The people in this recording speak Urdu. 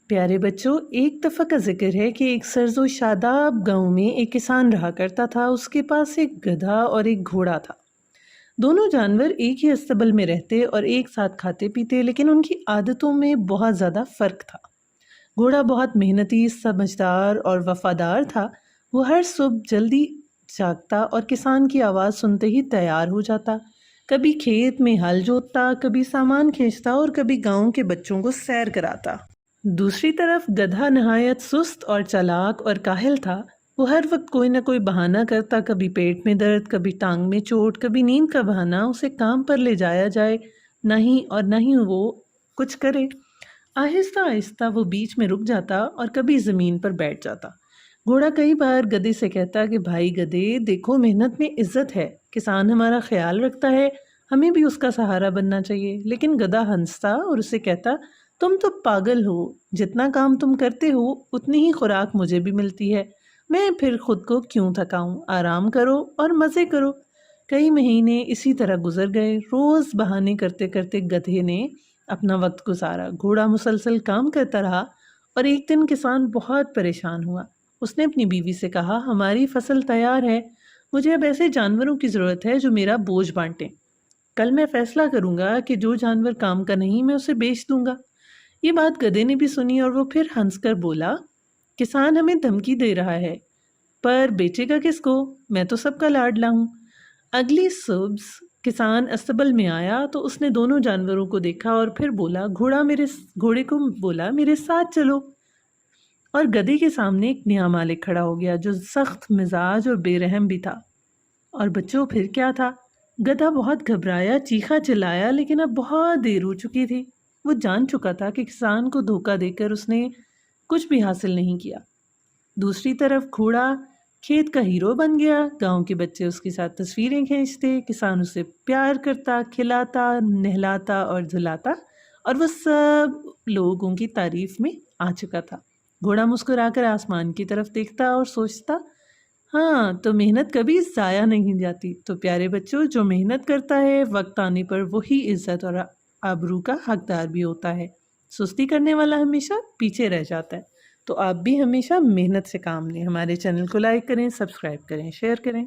پیارے بچوں، ایک دفعہ کا ذکر ہے کہ ایک سرز و شاداب گاؤں میں ایک کسان رہا کرتا تھا۔ اس کے پاس ایک گدھا اور ایک گھوڑا تھا۔ دونوں جانور ایک ہی استبل میں رہتے اور ایک ساتھ کھاتے پیتے، لیکن ان کی عادتوں میں بہت زیادہ فرق تھا۔ گھوڑا بہت محنتی، سمجھدار اور وفادار تھا۔ وہ ہر صبح جلدی جاگتا اور کسان کی آواز سنتے ہی تیار ہو جاتا۔ کبھی کھیت میں ہل جوتتا، کبھی سامان کھینچتا اور کبھی گاؤں کے بچوں کو سیر کراتا۔ دوسری طرف گدھا نہایت سست اور چالاک اور کاہل تھا۔ وہ ہر وقت کوئی نہ کوئی بہانہ کرتا، کبھی پیٹ میں درد، کبھی ٹانگ میں چوٹ، کبھی نیند کا بہانہ، اسے کام پر لے جایا جائے نہ ہی وہ کچھ کرے۔ آہستہ آہستہ وہ بیچ میں رک جاتا اور کبھی زمین پر بیٹھ جاتا۔ گھوڑا کئی بار گدھے سے کہتا کہ بھائی گدھے، دیکھو محنت میں عزت ہے، کسان ہمارا خیال رکھتا ہے، ہمیں بھی اس کا سہارا بننا چاہیے۔ لیکن گدھا ہنستا اور اسے کہتا، تم تو پاگل ہو، جتنا کام تم کرتے ہو اتنی ہی خوراک مجھے بھی ملتی ہے، میں پھر خود کو کیوں تھکاؤں، آرام کرو اور مزے کرو۔ کئی مہینے اسی طرح گزر گئے۔ روز بہانے کرتے کرتے گدھے نے اپنا وقت گزارا۔ گھوڑا مسلسل کام کرتا رہا اور ایک دن کسان بہت پریشان ہوا۔ اس نے اپنی بیوی سے کہا، ہماری فصل تیار ہے، مجھے اب ایسے جانوروں کی ضرورت ہے جو میرا بوجھ بانٹیں۔ کل میں فیصلہ کروں گا کہ جو جانور کام کا نہیں میں اسے بیچ دوں گا۔ یہ بات گدھے نے بھی سنی اور وہ پھر ہنس کر بولا، کسان ہمیں دھمکی دے رہا ہے، پر بیچے گا کس کو؟ میں تو سب کا لاڈلا ہوں۔ اگلی صبح کسان استبل میں آیا تو اس نے دونوں جانوروں کو دیکھا اور پھر بولا، گھوڑے کو بولا، میرے ساتھ چلو۔ اور گدھے کے سامنے ایک نیا مالک کھڑا ہو گیا جو سخت مزاج اور بے رحم بھی تھا۔ اور بچوں پھر کیا تھا؟ گدھا بہت گھبرایا، چیخا چلایا، لیکن اب بہت دیر ہو چکی تھی۔ وہ جان چکا تھا کہ کسان کو دھوکہ دے کر اس نے کچھ بھی حاصل نہیں کیا۔ دوسری طرف گھوڑا کھیت کا ہیرو بن گیا۔ گاؤں کے بچے اس کے ساتھ تصویریں کھینچتے، کسان اسے پیار کرتا، کھلاتا، نہلاتا اور دھلاتا، اور وہ سب لوگوں کی تعریف میں آ چکا تھا۔ گھوڑا مسکرا کر آسمان کی طرف دیکھتا اور سوچتا، ہاں تو محنت کبھی ضائع نہیں جاتی۔ تو پیارے بچوں، جو محنت کرتا ہے وقت آنے پر وہی عزت اور آبرو کا حقدار بھی ہوتا ہے۔ سستی کرنے والا ہمیشہ پیچھے رہ جاتا ہے۔ تو آپ بھی ہمیشہ محنت سے کام لیں۔ ہمارے چینل کو لائک کریں، سبسکرائب کریں، شیئر کریں۔